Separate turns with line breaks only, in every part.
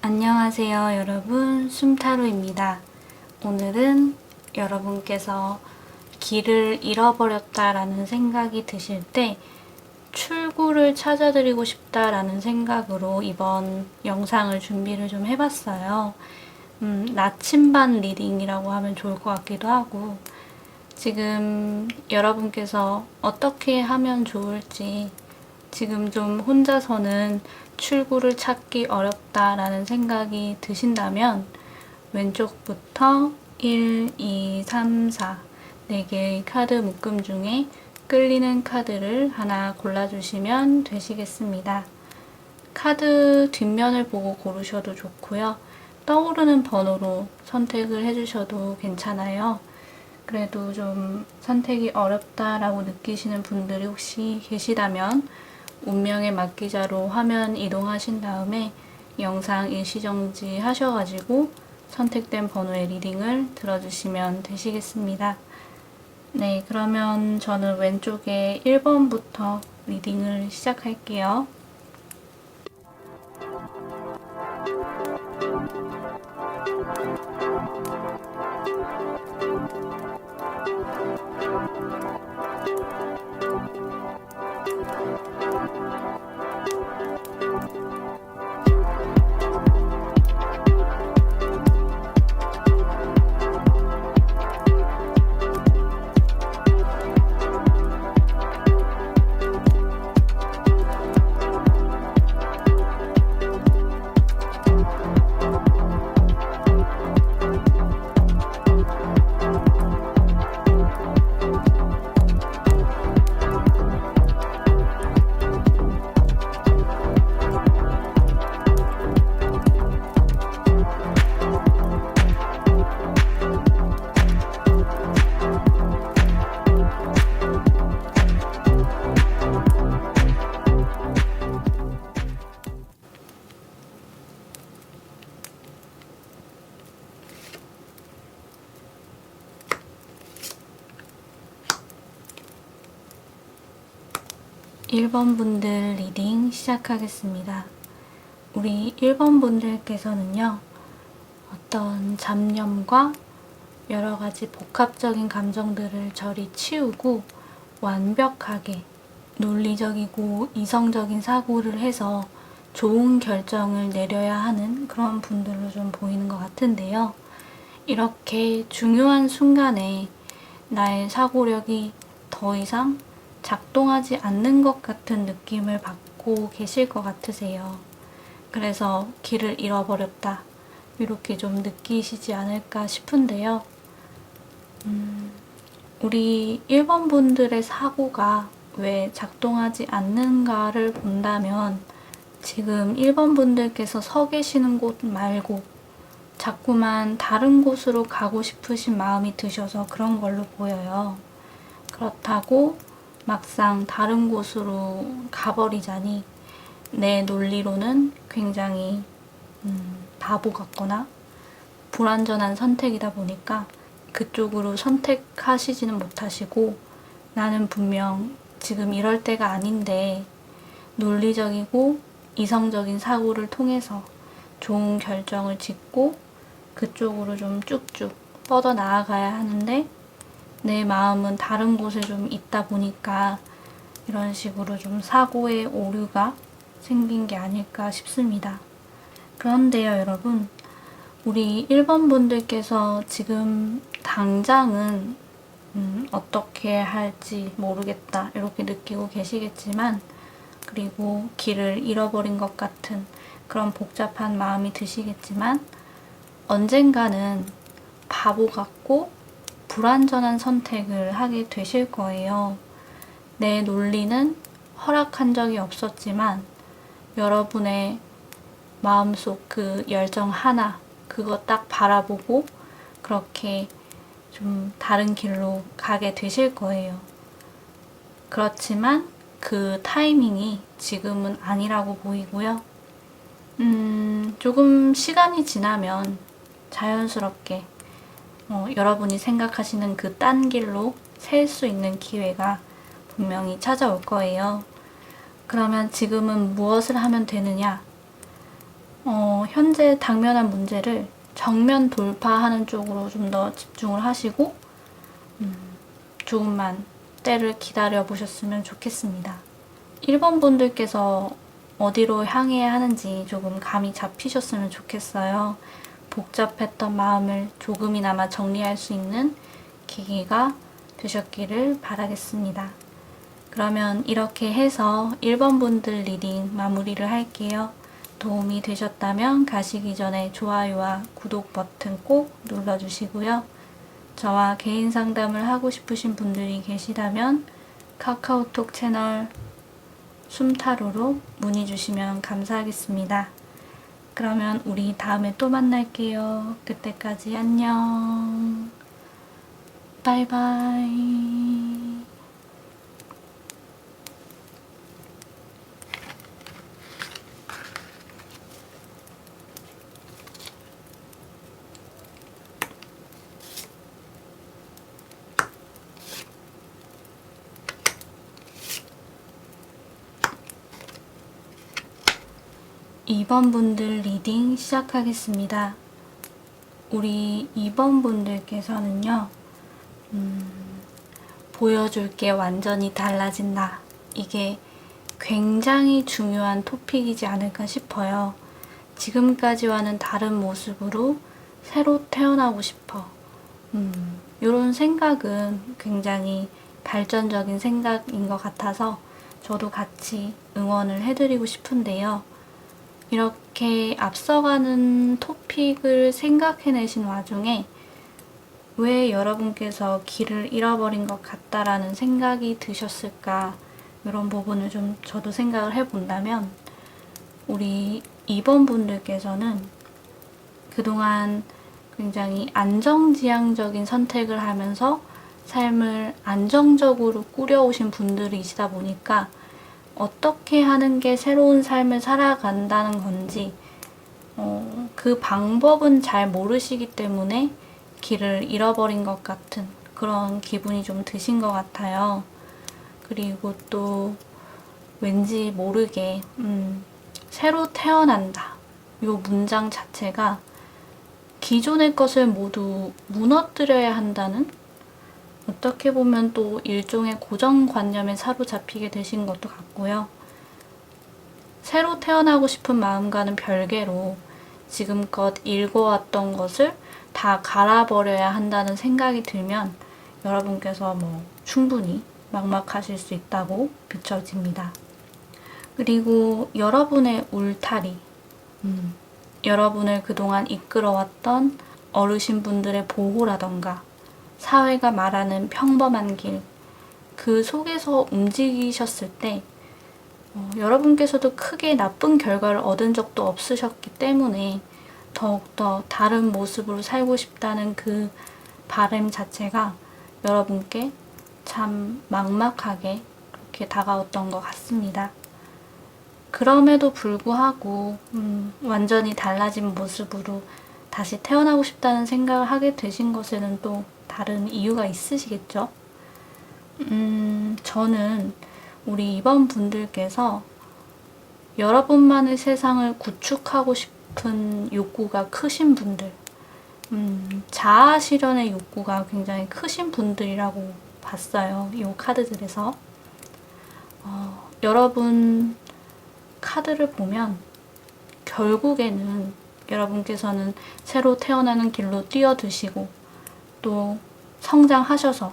안녕하세요 여러분, 숨타로입니다. 오늘은 여러분께서 길을 잃어버렸다라는 생각이 드실 때 출구를 찾아드리고 싶다라는 생각으로 이번 영상을 준비를 좀 해봤어요. 나침반 리딩이라고 하면 좋을 것 같기도 하고, 지금 여러분께서 어떻게 하면 좋을지, 지금 좀 혼자서는 출구를 찾기 어렵다라는 생각이 드신다면 왼쪽부터 1, 2, 3, 4 4개의 카드 묶음 중에 끌리는 카드를 하나 골라주시면 되시겠습니다. 카드 뒷면을 보고 고르셔도 좋고요. 떠오르는 번호로 선택을 해주셔도 괜찮아요. 그래도 좀 선택이 어렵다라고 느끼시는 분들이 혹시 계시다면 운명의 맡기자로 화면 이동하신 다음에 영상 일시정지 하셔가지고 선택된 번호의 리딩을 들어주시면 되시겠습니다. 네, 그러면 저는 왼쪽에 1번부터 리딩을 시작할게요. (1번) 분들 리딩 시작하겠습니다. 우리 1번 분들께서는요, 어떤 잡념과 여러 가지 복합적인 감정들을 저리 치우고 완벽하게 논리적이고 이성적인 사고를 해서 좋은 결정을 내려야 하는 그런 분들로 좀 보이는 것 같은데요. 이렇게 중요한 순간에 나의 사고력이 더 이상 작동하지 않는 것 같은 느낌을 받고 계실 것 같으세요. 그래서 길을 잃어버렸다, 이렇게 좀 느끼시지 않을까 싶은데요. 우리 1번 분들의 사고가 왜 작동하지 않는가를 본다면, 지금 1번 분들께서 서 계시는 곳 말고 자꾸만 다른 곳으로 가고 싶으신 마음이 드셔서 그런 걸로 보여요. 그렇다고 막상 다른 곳으로 가버리자니 내 논리로는 굉장히 바보 같거나 불완전한 선택이다 보니까 그쪽으로 선택하시지는 못하시고, 나는 분명 지금 이럴 때가 아닌데 논리적이고 이성적인 사고를 통해서 좋은 결정을 짓고 그쪽으로 좀 쭉쭉 뻗어 나아가야 하는데 내 마음은 다른 곳에 좀 있다 보니까 이런 식으로 좀 사고의 오류가 생긴 게 아닐까 싶습니다. 그런데요 여러분, 우리 1번 분들께서 지금 당장은 어떻게 할지 모르겠다 이렇게 느끼고 계시겠지만, 그리고 길을 잃어버린 것 같은 그런 복잡한 마음이 드시겠지만, 언젠가는 바보 같고 불완전한 선택을 하게 되실 거예요. 내 논리는 허락한 적이 없었지만 여러분의 마음속 그 열정 하나, 그거 딱 바라보고 그렇게 좀 다른 길로 가게 되실 거예요. 그렇지만 그 타이밍이 지금은 아니라고 보이고요. 조금 시간이 지나면 자연스럽게 여러분이 생각하시는 그 딴 길로 셀 수 있는 기회가 분명히 찾아올 거예요. 그러면 지금은 무엇을 하면 되느냐? 현재 당면한 문제를 정면 돌파하는 쪽으로 좀 더 집중을 하시고 조금만 때를 기다려 보셨으면 좋겠습니다. 1번 분들께서 어디로 향해야 하는지 조금 감이 잡히셨으면 좋겠어요. 복잡했던 마음을 조금이나마 정리할 수 있는 계기가 되셨기를 바라겠습니다. 그러면 이렇게 해서 1번 분들 리딩 마무리를 할게요. 도움이 되셨다면 가시기 전에 좋아요와 구독 버튼 꼭 눌러주시고요. 저와 개인 상담을 하고 싶으신 분들이 계시다면 카카오톡 채널 숨타로로 문의 주시면 감사하겠습니다. 그러면 우리 다음에 또 만날게요. 그때까지 안녕. 바이바이. 2번 분들 리딩 시작하겠습니다. 우리 2번 분들께서는요, 보여줄 게 완전히 달라진다. 이게 굉장히 중요한 토픽이지 않을까 싶어요. 지금까지와는 다른 모습으로 새로 태어나고 싶어. 이런 생각은 굉장히 발전적인 생각인 것 같아서 저도 같이 응원을 해드리고 싶은데요. 이렇게 앞서가는 토픽을 생각해내신 와중에 왜 여러분께서 길을 잃어버린 것 같다라는 생각이 드셨을까, 이런 부분을 좀 저도 생각을 해본다면, 우리 2번 분들께서는 그동안 굉장히 안정지향적인 선택을 하면서 삶을 안정적으로 꾸려오신 분들이시다 보니까 어떻게 하는 게 새로운 삶을 살아간다는 건지 그 방법은 잘 모르시기 때문에 길을 잃어버린 것 같은 그런 기분이 좀 드신 것 같아요. 그리고 또 왠지 모르게 새로 태어난다, 이 문장 자체가 기존의 것을 모두 무너뜨려야 한다는, 어떻게 보면 또 일종의 고정관념에 사로잡히게 되신 것도 같고요. 새로 태어나고 싶은 마음과는 별개로 지금껏 읽어왔던 것을 다 갈아버려야 한다는 생각이 들면 여러분께서 충분히 막막하실 수 있다고 비춰집니다. 그리고 여러분의 울타리, 여러분을 그동안 이끌어왔던 어르신분들의 보호라던가 사회가 말하는 평범한 길, 그 속에서 움직이셨을 때 여러분께서도 크게 나쁜 결과를 얻은 적도 없으셨기 때문에 더욱더 다른 모습으로 살고 싶다는 그 바람 자체가 여러분께 참 막막하게 그렇게 다가왔던 것 같습니다. 그럼에도 불구하고 완전히 달라진 모습으로 다시 태어나고 싶다는 생각을 하게 되신 것에는 또 다른 이유가 있으시겠죠? 저는 우리 2번 분들께서 여러분만의 세상을 구축하고 싶은 욕구가 크신 분들, 자아 실현의 욕구가 굉장히 크신 분들이라고 봤어요. 이 카드들에서. 여러분 카드를 보면 결국에는 여러분께서는 새로 태어나는 길로 뛰어드시고 또 성장하셔서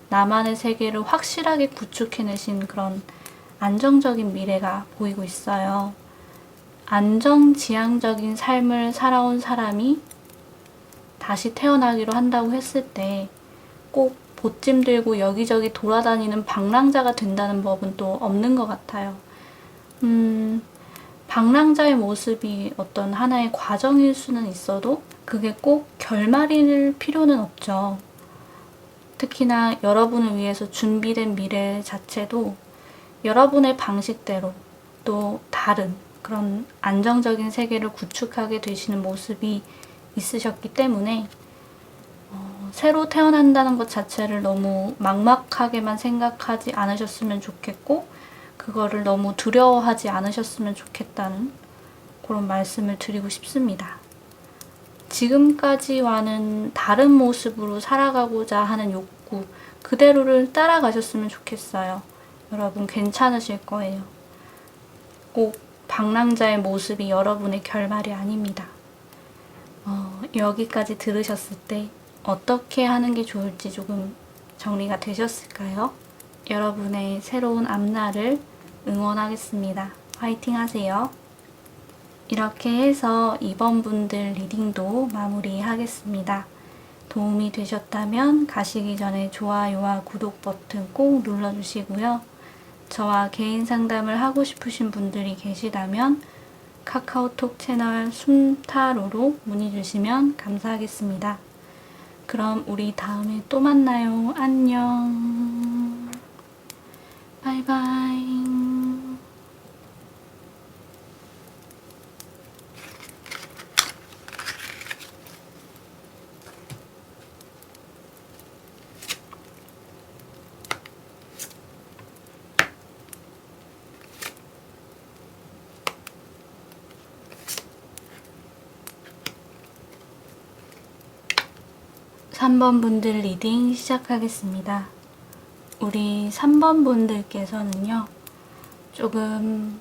나만의 세계를 확실하게 구축해내신 그런 안정적인 미래가 보이고 있어요. 안정지향적인 삶을 살아온 사람이 다시 태어나기로 한다고 했을 때 꼭 보찜 들고 여기저기 돌아다니는 방랑자가 된다는 법은 또 없는 것 같아요. 방랑자의 모습이 어떤 하나의 과정일 수는 있어도 그게 꼭 결말일 필요는 없죠. 특히나 여러분을 위해서 준비된 미래 자체도 여러분의 방식대로 또 다른 그런 안정적인 세계를 구축하게 되시는 모습이 있으셨기 때문에 새로 태어난다는 것 자체를 너무 막막하게만 생각하지 않으셨으면 좋겠고, 그거를 너무 두려워하지 않으셨으면 좋겠다는 그런 말씀을 드리고 싶습니다. 지금까지와는 다른 모습으로 살아가고자 하는 욕구 그대로를 따라가셨으면 좋겠어요. 여러분 괜찮으실 거예요. 꼭 방랑자의 모습이 여러분의 결말이 아닙니다. 여기까지 들으셨을 때 어떻게 하는 게 좋을지 조금 정리가 되셨을까요? 여러분의 새로운 앞날을 응원하겠습니다. 화이팅 하세요. 이렇게 해서 이번 분들 리딩도 마무리하겠습니다. 도움이 되셨다면 가시기 전에 좋아요와 구독 버튼 꼭 눌러주시고요. 저와 개인 상담을 하고 싶으신 분들이 계시다면 카카오톡 채널 숨타로로 문의 주시면 감사하겠습니다. 그럼 우리 다음에 또 만나요. 안녕. 바이바이. 3번 분들 리딩 시작하겠습니다. 우리 3번 분들께서는요, 조금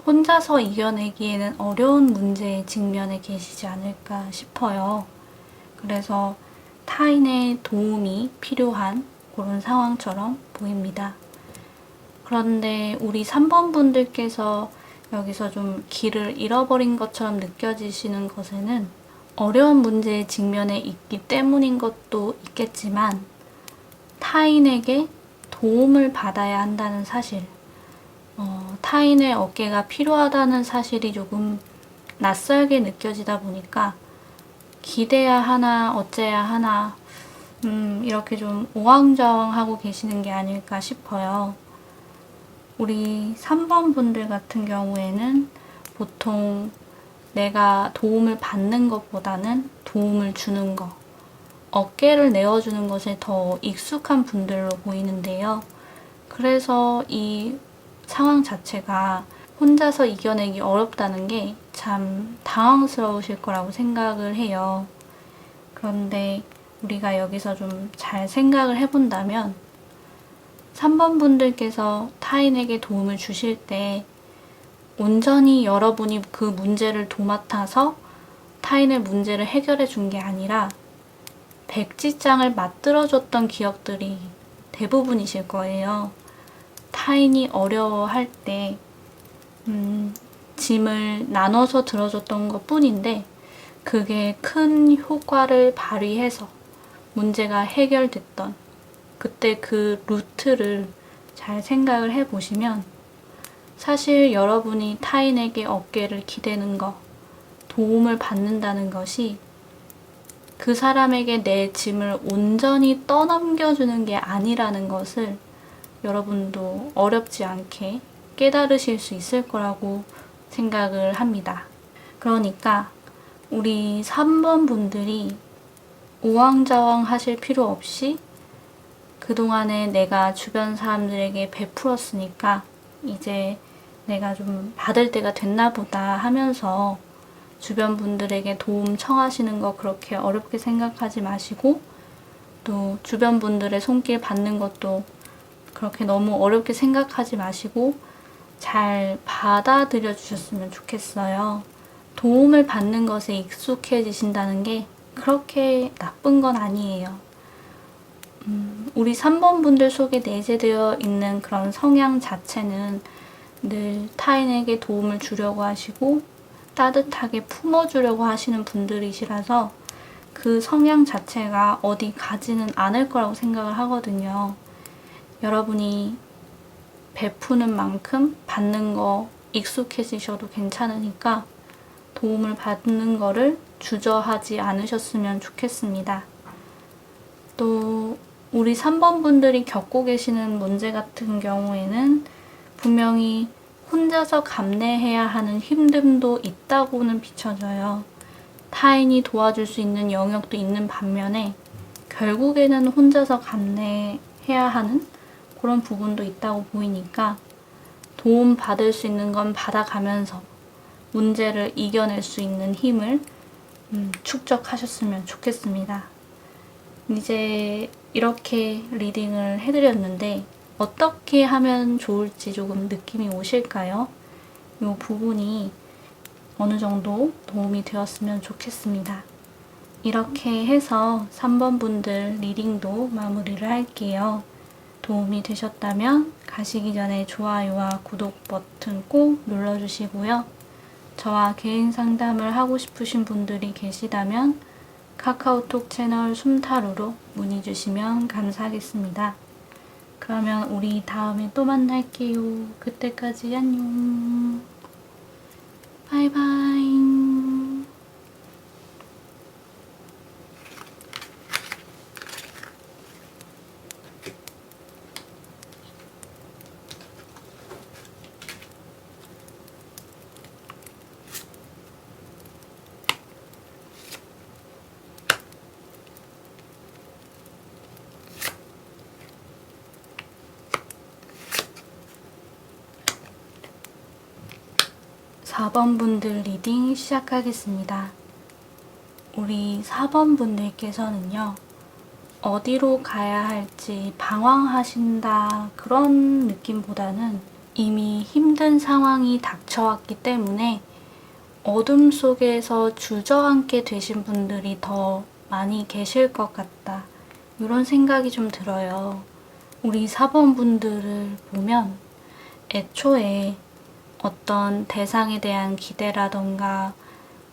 혼자서 이겨내기에는 어려운 문제에 직면해 계시지 않을까 싶어요. 그래서 타인의 도움이 필요한 그런 상황처럼 보입니다. 그런데 우리 3번 분들께서 여기서 좀 길을 잃어버린 것처럼 느껴지시는 것에는 어려운 문제에 직면해 있기 때문인 것도 있겠지만 타인에게 도움을 받아야 한다는 사실, 타인의 어깨가 필요하다는 사실이 조금 낯설게 느껴지다 보니까 기대야 하나 어째야 하나 이렇게 좀 우왕좌왕하고 계시는 게 아닐까 싶어요. 우리 3번 분들 같은 경우에는 보통 내가 도움을 받는 것보다는 도움을 주는 것, 어깨를 내어주는 것에 더 익숙한 분들로 보이는데요. 그래서 이 상황 자체가 혼자서 이겨내기 어렵다는 게 참 당황스러우실 거라고 생각을 해요. 그런데 우리가 여기서 좀 잘 생각을 해본다면 3번 분들께서 타인에게 도움을 주실 때 온전히 여러분이 그 문제를 도맡아서 타인의 문제를 해결해 준 게 아니라 백지장을 맞들어줬던 기억들이 대부분이실 거예요. 타인이 어려워할 때 짐을 나눠서 들어줬던 것 뿐인데 그게 큰 효과를 발휘해서 문제가 해결됐던 그때 그 루트를 잘 생각을 해보시면 사실 여러분이 타인에게 어깨를 기대는 것, 도움을 받는다는 것이 그 사람에게 내 짐을 온전히 떠넘겨주는 게 아니라는 것을 여러분도 어렵지 않게 깨달으실 수 있을 거라고 생각을 합니다. 그러니까 우리 3번 분들이 우왕좌왕 하실 필요 없이 그동안에 내가 주변 사람들에게 베풀었으니까 이제 내가 좀 받을 때가 됐나 보다 하면서 주변 분들에게 도움 청하시는 거 그렇게 어렵게 생각하지 마시고 또 주변 분들의 손길 받는 것도 그렇게 너무 어렵게 생각하지 마시고 잘 받아들여 주셨으면 좋겠어요. 도움을 받는 것에 익숙해지신다는 게 그렇게 나쁜 건 아니에요. 우리 3번 분들 속에 내재되어 있는 그런 성향 자체는 늘 타인에게 도움을 주려고 하시고 따뜻하게 품어주려고 하시는 분들이시라서 그 성향 자체가 어디 가지는 않을 거라고 생각을 하거든요. 여러분이 베푸는 만큼 받는 거 익숙해지셔도 괜찮으니까 도움을 받는 거를 주저하지 않으셨으면 좋겠습니다. 또 우리 3번 분들이 겪고 계시는 문제 같은 경우에는 분명히 혼자서 감내해야 하는 힘듦도 있다고는 비춰져요. 타인이 도와줄 수 있는 영역도 있는 반면에 결국에는 혼자서 감내해야 하는 그런 부분도 있다고 보이니까 도움 받을 수 있는 건 받아가면서 문제를 이겨낼 수 있는 힘을 축적하셨으면 좋겠습니다. 이제 이렇게 리딩을 해드렸는데 어떻게 하면 좋을지 조금 느낌이 오실까요? 이 부분이 어느 정도 도움이 되었으면 좋겠습니다. 이렇게 해서 3번 분들 리딩도 마무리를 할게요. 도움이 되셨다면 가시기 전에 좋아요와 구독 버튼 꼭 눌러주시고요. 저와 개인 상담을 하고 싶으신 분들이 계시다면 카카오톡 채널 숨타로로 문의 주시면 감사하겠습니다. 그러면 우리 다음에 또 만날게요. 그때까지 안녕. 바이바이. 4번 분들 리딩 시작하겠습니다. 우리 4번 분들께서는요, 어디로 가야 할지 방황하신다 그런 느낌보다는 이미 힘든 상황이 닥쳐왔기 때문에 어둠 속에서 주저앉게 되신 분들이 더 많이 계실 것 같다. 이런 생각이 좀 들어요. 우리 4번 분들을 보면 애초에 어떤 대상에 대한 기대라던가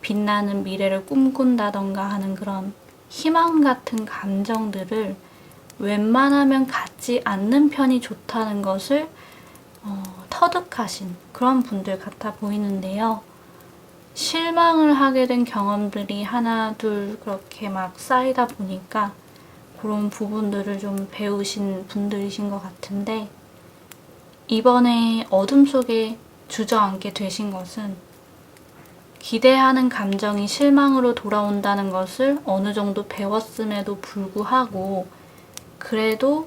빛나는 미래를 꿈꾼다던가 하는 그런 희망 같은 감정들을 웬만하면 갖지 않는 편이 좋다는 것을 터득하신 그런 분들 같아 보이는데요. 실망을 하게 된 경험들이 하나 둘 그렇게 막 쌓이다 보니까 그런 부분들을 좀 배우신 분들이신 것 같은데, 이번에 어둠 속에 주저앉게 되신 것은 기대하는 감정이 실망으로 돌아온다는 것을 어느 정도 배웠음에도 불구하고 그래도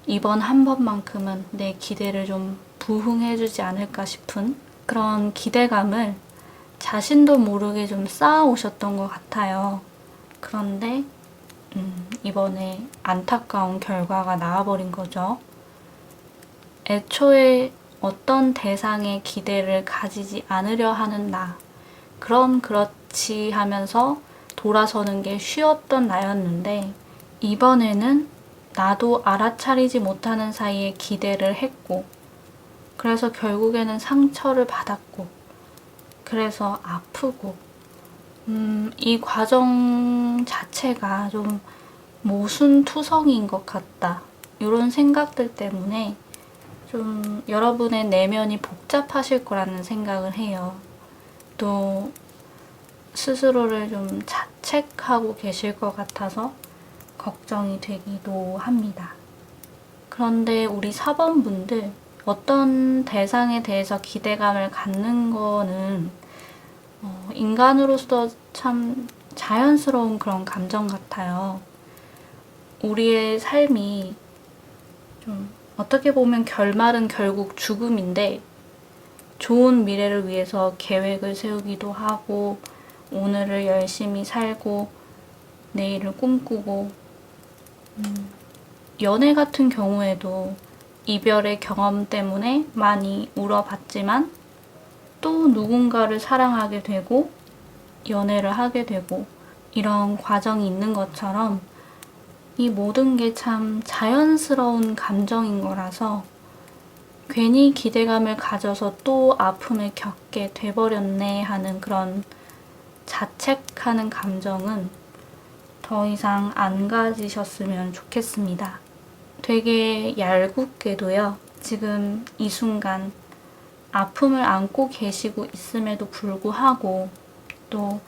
이번 한 번만큼은 내 기대를 좀 부응해주지 않을까 싶은 그런 기대감을 자신도 모르게 좀 쌓아오셨던 것 같아요. 그런데 이번에 안타까운 결과가 나와버린 거죠. 애초에 어떤 대상의 기대를 가지지 않으려 하는 나, 그럼 그렇지 하면서 돌아서는 게 쉬웠던 나였는데, 이번에는 나도 알아차리지 못하는 사이에 기대를 했고, 그래서 결국에는 상처를 받았고, 그래서 아프고, 이 과정 자체가 좀 모순투성인 것 같다. 이런 생각들 때문에 좀 여러분의 내면이 복잡하실 거라는 생각을 해요. 또 스스로를 좀 자책하고 계실 것 같아서 걱정이 되기도 합니다. 그런데 우리 4번 분들, 어떤 대상에 대해서 기대감을 갖는 거는 인간으로서 참 자연스러운 그런 감정 같아요. 우리의 삶이 좀 어떻게 보면 결말은 결국 죽음인데, 좋은 미래를 위해서 계획을 세우기도 하고 오늘을 열심히 살고 내일을 꿈꾸고, 연애 같은 경우에도 이별의 경험 때문에 많이 울어봤지만 또 누군가를 사랑하게 되고 연애를 하게 되고 이런 과정이 있는 것처럼 이 모든 게 참 자연스러운 감정인 거라서 괜히 기대감을 가져서 또 아픔을 겪게 돼버렸네 하는 그런 자책하는 감정은 더 이상 안 가지셨으면 좋겠습니다. 되게 얄궂게도요, 지금 이 순간 아픔을 안고 계시고 있음에도 불구하고 또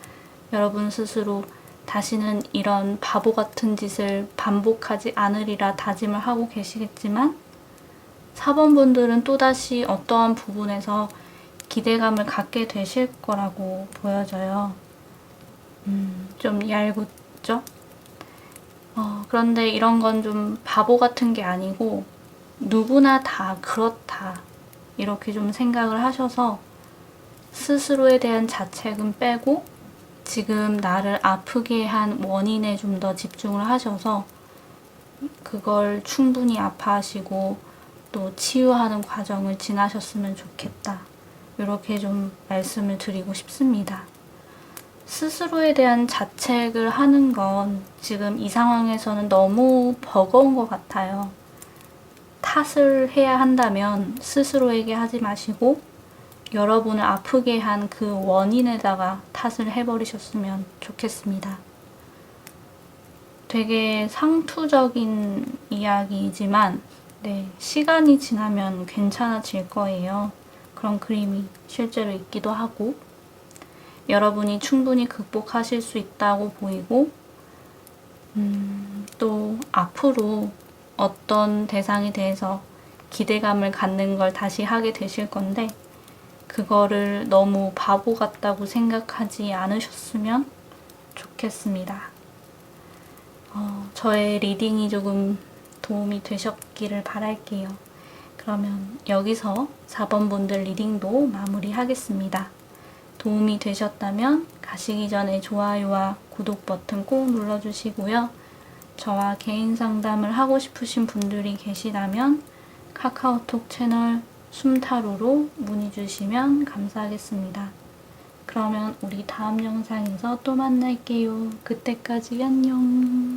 여러분 스스로 다시는 이런 바보 같은 짓을 반복하지 않으리라 다짐을 하고 계시겠지만, 4번 분들은 또다시 어떠한 부분에서 기대감을 갖게 되실 거라고 보여져요. 좀 얄궂죠? 그런데 이런 건 좀 바보 같은 게 아니고 누구나 다 그렇다, 이렇게 좀 생각을 하셔서 스스로에 대한 자책은 빼고 지금 나를 아프게 한 원인에 좀 더 집중을 하셔서 그걸 충분히 아파하시고 또 치유하는 과정을 지나셨으면 좋겠다. 이렇게 좀 말씀을 드리고 싶습니다. 스스로에 대한 자책을 하는 건 지금 이 상황에서는 너무 버거운 것 같아요. 탓을 해야 한다면 스스로에게 하지 마시고 여러분을 아프게 한 그 원인에다가 탓을 해버리셨으면 좋겠습니다. 되게 상투적인 이야기이지만 시간이 지나면 괜찮아질 거예요. 그런 그림이 실제로 있기도 하고 여러분이 충분히 극복하실 수 있다고 보이고 또 앞으로 어떤 대상에 대해서 기대감을 갖는 걸 다시 하게 되실 건데 그거를 너무 바보 같다고 생각하지 않으셨으면 좋겠습니다. 저의 리딩이 조금 도움이 되셨기를 바랄게요. 그러면 여기서 4번 분들 리딩도 마무리하겠습니다. 도움이 되셨다면 가시기 전에 좋아요와 구독 버튼 꼭 눌러주시고요. 저와 개인 상담을 하고 싶으신 분들이 계시다면 카카오톡 채널 숨타로로 문의 주시면 감사하겠습니다. 그러면 우리 다음 영상에서 또 만날게요. 그때까지 안녕.